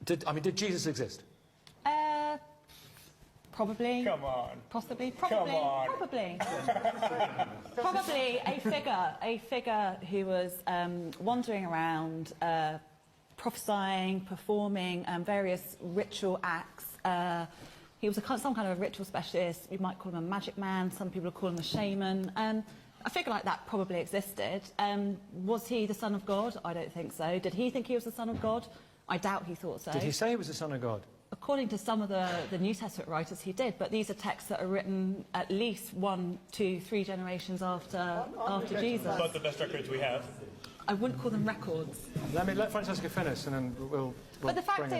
Did Jesus exist? Probably. Come on. Possibly. Come on. Probably. Probably a figure who was wandering around, prophesying, performing various ritual acts. He was some kind of a ritual specialist. You might call him a magic man. Some people call him a shaman. A figure like that probably existed. Was he the Son of God? I don't think so. Did he think he was the Son of God? I doubt he thought so. Did he say he was the Son of God? According to some of the New Testament writers, he did, but these are texts that are written at least 1, 2, 3 generations after Jesus. But the best records we have. I wouldn't call them records. Let Francesca finish, and then we'll but the fact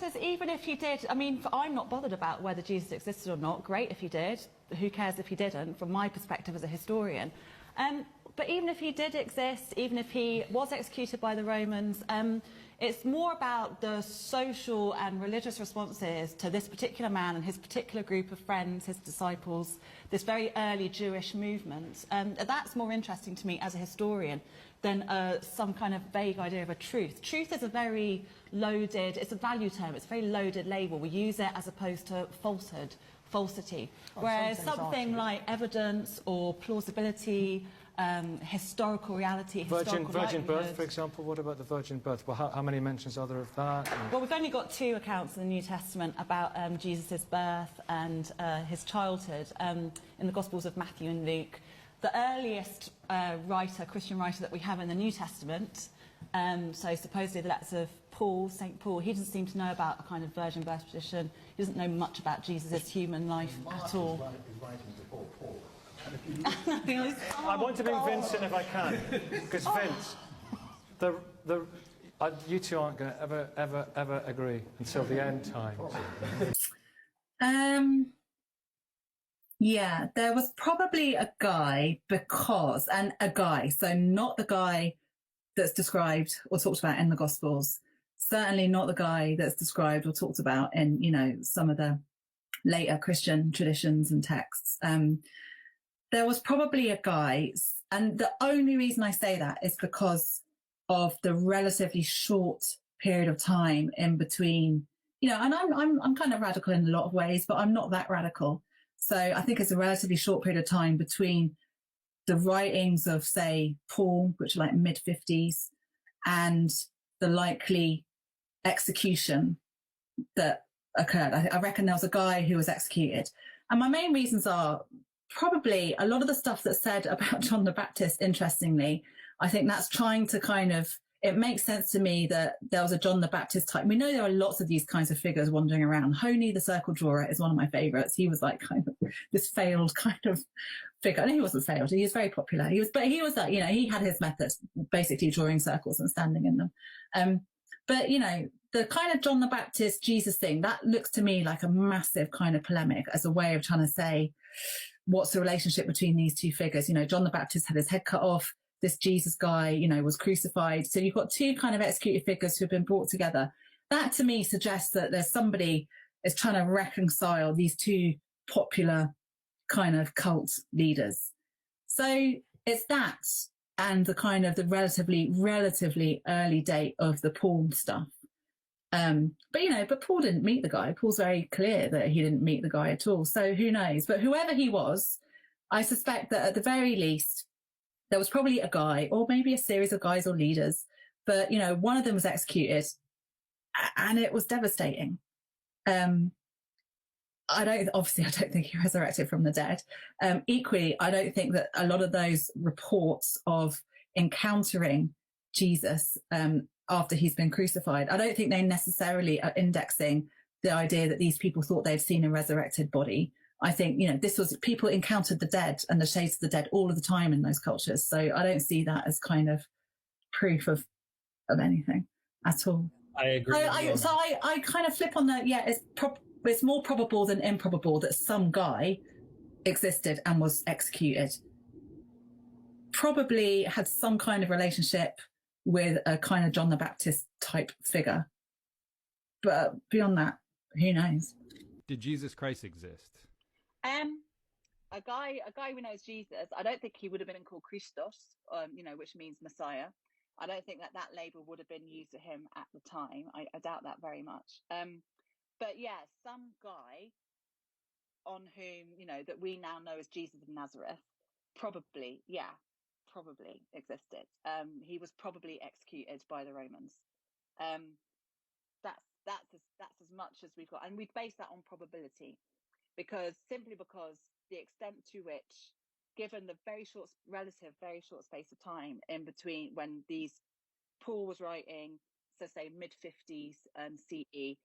is, even if he did, I mean, I'm not bothered about whether Jesus existed or not. Great if he did. Who cares if he didn't? From my perspective as a historian. But even if he did exist, even if he was executed by the Romans, it's more about the social and religious responses to this particular man and his particular group of friends, his disciples, this very early Jewish movement. That's more interesting to me as a historian than some kind of vague idea of a truth. Truth is a very loaded, it's a value term, it's a very loaded label. We use it as opposed to falsity. Whereas something like evidence or plausibility, historical reality, virgin birth, for example. What about the virgin birth? Well, how many mentions are there of that? Well, we've only got 2 accounts in the New Testament about Jesus' birth and his childhood in the Gospels of Matthew and Luke. The earliest Christian writer that we have in the New Testament, so supposedly the letters of Paul, St. Paul, he doesn't seem to know about a kind of virgin birth tradition. He doesn't know much about Jesus' human life at all. I want to bring Vince in if I can, because Vince, you two aren't going to ever agree until the end times. Yeah, there was probably a guy so not the guy that's described or talked about in the Gospels, certainly not the guy that's described or talked about in, some of the later Christian traditions and texts. There was probably a guy, and the only reason I say that is because of the relatively short period of time in between, and I'm kind of radical in a lot of ways, but I'm not that radical. So I think it's a relatively short period of time between the writings of, say, Paul, which are like mid-50s, and the likely execution that occurred. I reckon there was a guy who was executed. And my main reasons are probably a lot of the stuff that's said about John the Baptist, interestingly, I think that's trying to it makes sense to me that there was a John the Baptist type. We know there are lots of these kinds of figures wandering around. Honey, the circle drawer, is one of my favorites. He was like kind of this failed kind of figure. I know he wasn't failed. He was very popular. He was like, he had his methods, basically drawing circles and standing in them. But, the kind of John the Baptist, Jesus thing, that looks to me like a massive kind of polemic as a way of trying to say, what's the relationship between these two figures? John the Baptist had his head cut off. This Jesus guy, was crucified. So you've got 2 kind of executed figures who have been brought together. That to me suggests that there's somebody is trying to reconcile these 2 popular kind of cult leaders. So it's that and the kind of the relatively early date of the Paul stuff. But Paul didn't meet the guy. Paul's very clear that he didn't meet the guy at all. So who knows? But whoever he was, I suspect that at the very least, there was probably a guy or maybe a series of guys or leaders, but, one of them was executed and it was devastating. I don't think he resurrected from the dead. Equally, I don't think that a lot of those reports of encountering Jesus, after he's been crucified, I don't think they necessarily are indexing the idea that these people thought they'd seen a resurrected body. I think, this was, people encountered the dead and the shades of the dead all of the time in those cultures. So I don't see that as kind of proof of anything at all. I agree. I kind of flip on that. Yeah, it's more probable than improbable that some guy existed and was executed. Probably had some kind of relationship with a kind of John the Baptist type figure. But beyond that, who knows? Did Jesus Christ exist? A guy who knows Jesus, I don't think he would have been called Christos, which means Messiah. I don't think that label would have been used to him at the time. I doubt that very much. But yeah, some guy on whom, that we now know as Jesus of Nazareth, probably existed. He was probably executed by the Romans. That's as much as we've got, and we base that on probability, because the extent to which, given the very short space of time in between when Paul was writing, so say mid-50s CE,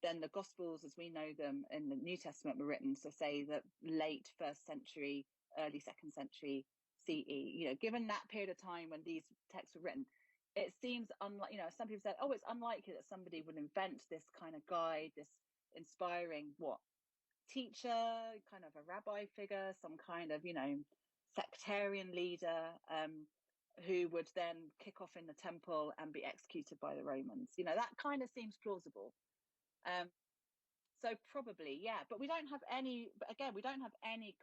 then the Gospels as we know them in the New Testament were written, so say the late 1st century, early 2nd century CE. Given that period of time when these texts were written, it seems unlike, some people said, oh, it's unlikely that somebody would invent this kind of guide, this inspiring teacher, kind of a rabbi figure, some kind of, sectarian leader, who would then kick off in the temple and be executed by the Romans. That kind of seems plausible. So probably, yeah, but we don't have any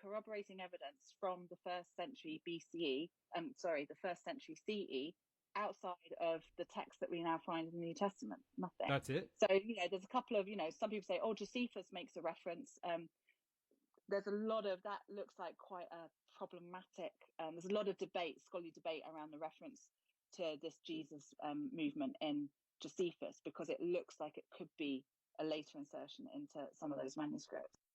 corroborating evidence from the 1st century BCE, the 1st century CE, outside of the text that we now find in the New Testament. Nothing. That's it? So, there's a couple of, some people say, oh, Josephus makes a reference. There's a lot of that, looks like quite a problematic, there's a lot of scholarly debate around the reference to this Jesus movement in Josephus, because it looks like it could be a later insertion into some of those manuscripts.